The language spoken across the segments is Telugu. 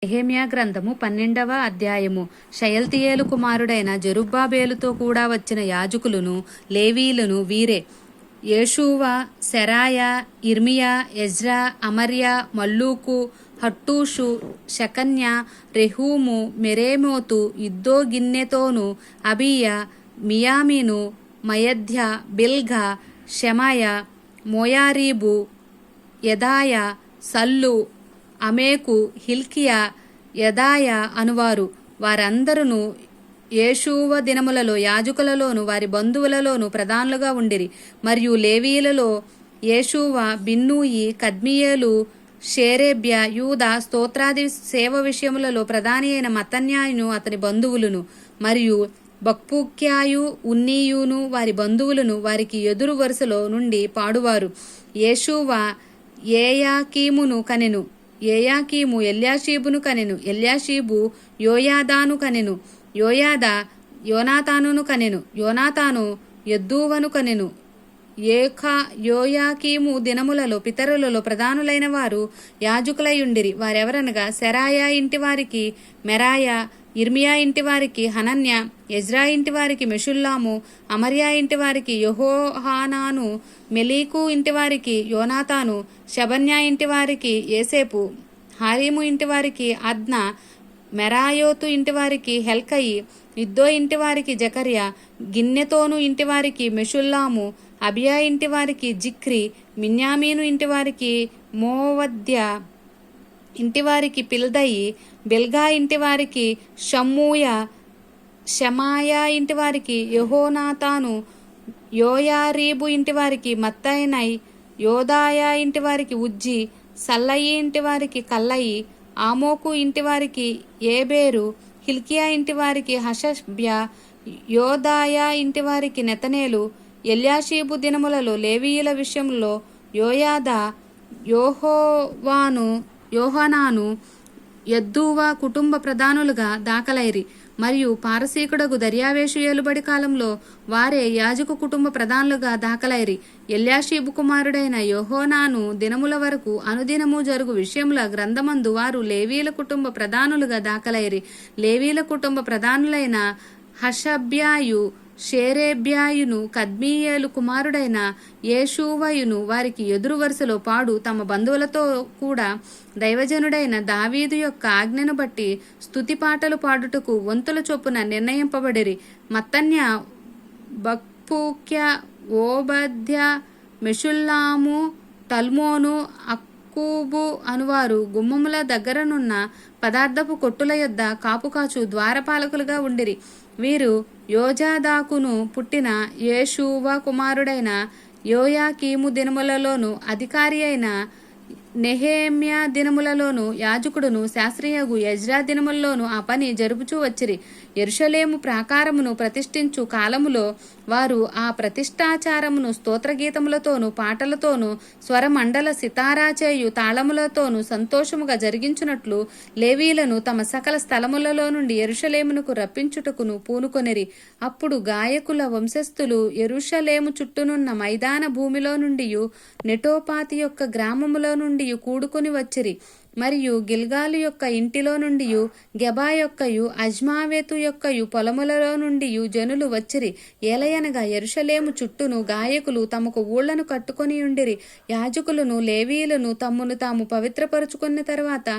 నెహెమ్యా గ్రంథము 12వ అధ్యాయము. షయల్తీయేలు కుమారుడైన జెరుబ్బాబేలుతో కూడా వచ్చిన యాజకులను లేవీయులను వీరే: యేషూవ, సెరాయా, ఇర్మియా, ఎజ్రా, అమర్యా, మల్లూకు, హట్టూషు, షకన్యా, రెహూము, మెరేమోతు, ఇద్దో గిన్నెతోను, అబీయా, మియామీను, మయధ్య, బిల్గా, షెమాయా, మోయారీబు, యెదాయా, సల్లు, అమేకు, హిల్కియా, యెదాయా అనువారు. వారందరూ యేషూవ దినములలో యాజకులలోను వారి బంధువులలోను ప్రధానులుగా ఉండిరి. మరియు లేవీయులలో యేషూవ, బిన్నూయి, కద్మియేలు, షేరేబ్య, యూదా స్తోత్రాది సేవ విషయములలో ప్రధాని అయిన మత్తన్యాయును అతని బంధువులను, మరియు బక్బూక్యాయు, ఉన్నీయును వారి బంధువులను వారికి ఎదురు వరుసలో నుండి పాడువారు. యేషూవ ఏయాకీమును కనెను, ఏయాకీము ఎల్యాషీబును కనెను, ఎల్యాషీబు యోయాదాను కనెను, యోయాదా యోనాతానును కనెను, యోనాతాను యద్దూవను కనెను. యోయాకీము దినములలో పితరులలో ప్రధానులైన వారు యాజకులయుండిరి. వారెవరనగా సెరాయా ఇంటి వారికి మెరాయా, ఇర్మియా ఇంటి వారికి హనన్య, ఎజ్రా ఇంటి వారికి మెషుల్లాము, అమర్యా ఇంటి వారికి యెహోహానాను, మెలీకు ఇంటి వారికి యోనాతాను, షబన్యా ఇంటి వారికి ఏసేపు, హారీము ఇంటి వారికి అద్నా, మెరాయోతు ఇంటి వారికి హెల్కయి, ఇద్దో ఇంటి వారికి జకర్యా, గిన్నెతోను ఇంటి వారికి మెషుల్లాము, అబియా ఇంటి వారికి జిక్రి, మిన్యామీను ఇంటి వారికి మోవద్య ఇంటివారికి పిల్దయి, బిల్గా ఇంటివారికి షమ్మూయ, షమాయా ఇంటివారికి యెహోనాతాను, యోయారీబు ఇంటివారికి మత్తైనై, యోదాయా ఇంటివారికి ఉజ్జి, సల్లయి ఇంటివారికి కల్లయి, ఆమోకు ఇంటివారికి ఏబేరు, హిల్కియా ఇంటివారికి హషబ్య, యోదాయా ఇంటివారికి నెతనేలు. ఎల్యాషీబు దినములలో లేవీయుల విషయంలో యోయాదా, యోహానాను, యద్దూవ కుటుంబ ప్రధానులుగా దాఖలైరి. మరియు పారసీకుడగు దర్యావేషు ఏలుబడి కాలంలో వారే యాజకు కుటుంబ ప్రధానులుగా దాఖలైరి. ఎల్యాషీబు కుమారుడైన యోహానాను దినముల వరకు అనుదినము జరుగు విషయముల గ్రంథమందు వారు లేవీల కుటుంబ ప్రధానులుగా దాఖలైరి. లేవీల కుటుంబ ప్రధానులైన హషబ్యాయు, షేరేబ్యాయును, కద్మీయేలు కుమారుడైన యేషూవయును వారికి ఎదురు వరుసలో పాడు తమ బంధువులతో కూడా దైవజనుడైన దావీదు యొక్క ఆజ్ఞను బట్టి స్తుతి పాటలు పాడుటకు వంతుల చొప్పున నిర్ణయింపబడిరి. మత్తన్య, బక్బూక్య, ఓబద్య, మెషుల్లాము, టల్మోను, అక్కూబు అనువారు గుమ్మముల దగ్గరనున్న పదార్థపు కొట్టుల యొద్ద కాపుకాచు ద్వారపాలకులుగా ఉండిరి. వీరు యోజాదాకును పుట్టిన యేషూవ కుమారుడైన యోయాకీము దినములలోను అధికారి అయిన నెహెమ్యా దినములలోను యాజకుడును శాస్త్రియగు ఎజ్రా దినములలోను ఆ పని జరుపుచూ వచ్చిరి. యెరూషలేము ప్రాకారమును ప్రతిష్ఠించు కాలములో వారు ఆ ప్రతిష్ఠాచారమును స్తోత్రగీతములతోనూ పాటలతోనూ స్వరమండల సితారాచేయు తాళములతోనూ సంతోషముగా జరిగించున్నట్లు లేవీలను తమ సకల స్థలములలో నుండి యెరూషలేమునకు రప్పించుటకును పూనుకొనిరి. అప్పుడు గాయకుల వంశస్థులు యెరూషలేము చుట్టూనున్న మైదాన భూమిలో నుండియు నెటోపాతి యొక్క గ్రామములో నుండి కూడుకొని వచ్చిరి. మరియు గిల్గాలు యొక్క ఇంటిలో నుండి గెబా యొక్కయు అజ్మావేతు యొక్కయు పొలములలో నుండి జనులు వచ్చిరి. ఏలయనగా యెరూషలేము చుట్టూను గాయకులు తమకు ఊళ్లను కట్టుకొని ఉండిరి. యాజకులను లేవీయులను తమ్మును తాము పవిత్రపరుచుకున్న తర్వాత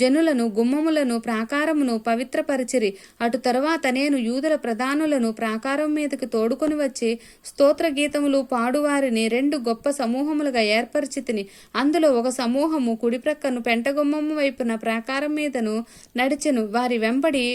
జనులను, గుమ్మములను, ప్రాకారమును పవిత్రపరిచిరి. అటు తరువాత నేను యూదుల ప్రధానులను ప్రాకారం మీదకి తోడుకొని వచ్చి స్తోత్ర గీతములు పాడువారిని 2 గొప్ప సమూహములుగా ఏర్పరిచితిని. అందులో ఒక సమూహము కుడి ప్రక్కను పెంటగుమ్మము వైపున ప్రాకారం మీదను నడిచెను. వారి వెంబడి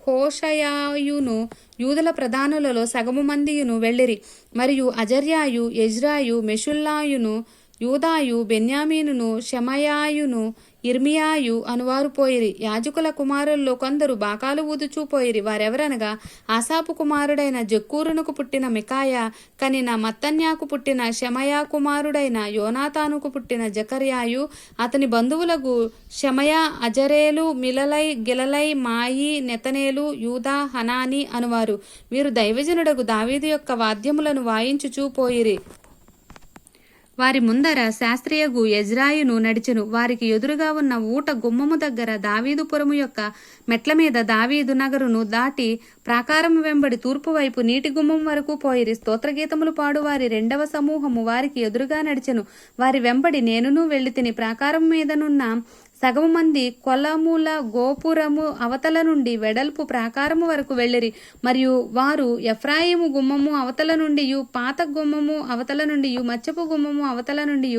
హోషయాయును యూదుల ప్రధానులలో సగము మందియును వెళ్ళిరి. మరియు అజర్యాయు, ఎజ్రాయు, మెషుల్లాయును, యూదాయు, బెన్యామీనును, షెమయాయును, ఇర్మియాయు అనువారు పోయిరి. యాజకుల కుమారుల్లో కొందరు బాకాలు ఊదుచూ పోయిరి. వారెవరనగా ఆసాపు కుమారుడైన జక్కూరునకు పుట్టిన మికాయా కనిన మత్తన్యాకు పుట్టిన షెమయా కుమారుడైన యోనాతానుకు పుట్టిన జకర్యాయు, అతని బంధువులకు షెమయా, అజరేలు, మిలలై, గిలలై, మాయి, నెతనేలు, యూదా, హనాని అనువారు. వీరు దైవజనుడగు దావీదు యొక్క వాద్యములను వాయించుచూ పోయిరి. వారి ముందర శాస్త్రియగు ఎజ్రాయును నడిచెను. వారికి ఎదురుగా ఉన్న ఊట గుమ్మము దగ్గర దావీదుపురము యొక్క మెట్ల మీద దావీదు నగరును దాటి ప్రాకారము వెంబడి తూర్పు వైపు నీటి గుమ్మం వరకు పోయిరి. స్తోత్రగీతములు పాడు వారి రెండవ సమూహము వారికి ఎదురుగా నడిచెను. వారి వెంబడి నేనును వెళ్లి తిని ప్రాకారం మీదనున్న సగము మంది కొలముల గోపురము అవతల నుండి వెడల్పు ప్రాకారము వరకు వెళ్ళిరి. మరియు వారు ఎఫ్రాయిము గుమ్మము అవతల నుండి, పాత గుమ్మము అవతల నుండి, మచ్చపు గుమ్మము అవతల నుండి,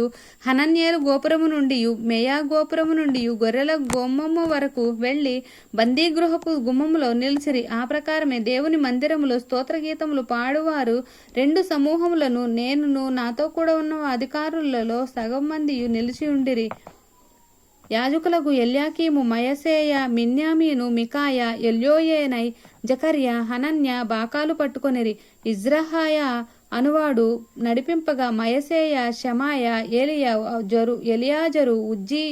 హనన్యేలు గోపురము నుండి, మేయా గోపురము నుండి, గొర్రెల గుమ్మము వరకు వెళ్లి బందీగృహపు గుమ్మములో నిలిచిరి. ఆ ప్రకారమే దేవుని మందిరములో స్తోత్రగీతములు పాడువారు రెండు సమూహములను నేనును నాతో కూడా ఉన్న అధికారులలో సగం మంది నిలిచి ఉండిరి. యాజకులకు ఎల్యాకీము, మయసేయ, మిన్యామీను, మికాయ, ఎల్యోయేనై, జకర్య, హనన్య బాకాలు పట్టుకొనిరి. ఇజ్రహాయ అనువాడు నడిపింపగా మయసేయ, షమాయ, ఎలియాజరు, ఉజ్జి,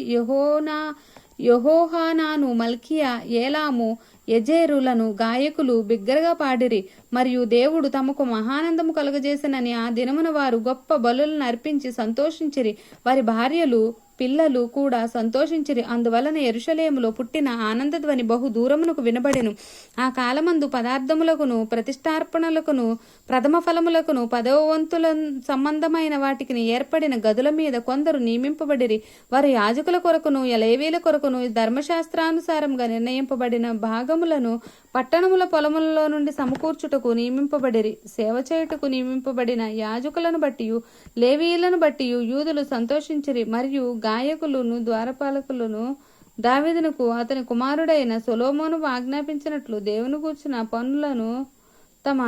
యెహోహానాను, మల్కియా, ఏలాము, ఎజేరులను గాయకులు బిగ్గరగా పాడిరి. మరియు దేవుడు తమకు మహానందము కలుగజేసనని ఆ దినమున వారు గొప్ప బలులను అర్పించి సంతోషించిరి. వారి భార్యలు పిల్లలు కూడా సంతోషించిరి. అందువలన యెరూషలేములో పుట్టిన ఆనందధ్వని బహు దూరమునకు వినబడెను. ఆ కాలమందు పదార్థములకును ప్రతిష్టార్పణలకును ప్రథమ ఫలములకును 10వ వంతుల సంబంధమైన వాటికి ఏర్పడిన గదుల మీద కొందరు నియమింపబడిరి. వారు యాజకుల కొరకును లేవీల కొరకును ధర్మశాస్త్రానుసారంగా నిర్ణయింపబడిన భాగములను పట్టణముల పొలములలో నుండి సమకూర్చుటకు నియమింపబడిరి. సేవ చేయుటకు నియమింపబడిన యాజకులను బట్టి లేవీలను బట్టి యూదులు సంతోషించిరి. మరియు గాయకులను ద్వారపాలకులను దావీదునకు అతని కుమారుడైన సొలొమోను ఆజ్ఞాపించినట్లు దేవుని గూర్చిన పనులను తమ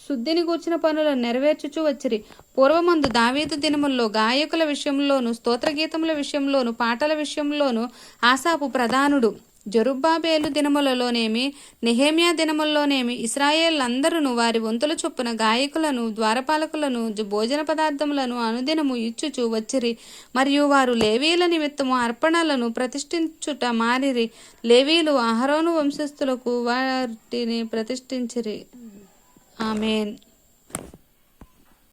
శుద్ధిని గూర్చిన పనులను నెరవేర్చుచూ వచ్చిరి. పూర్వమందు దావీదు దినముల్లో గాయకుల విషయంలోను స్తోత్రగీతముల విషయంలోను పాటల విషయంలోను ఆసాపు ప్రధానుడు. జెరుబ్బాబేలు దినములలోనేమి నెహెమ్యా దినముల్లోనేమి ఇశ్రాయేలందరూ వారి వంతుల చొప్పున గాయకులను ద్వారపాలకులను భోజన పదార్థములను అనుదినము ఇచ్చుచూ వచ్చిరి. మరియు వారు లేవీల నిమిత్తము అర్పణలను ప్రతిష్ఠించుట మారిరి. లేవీలు అహరోను వంశస్థులకు వాటిని ప్రతిష్ఠించిరి. ఆమేన్.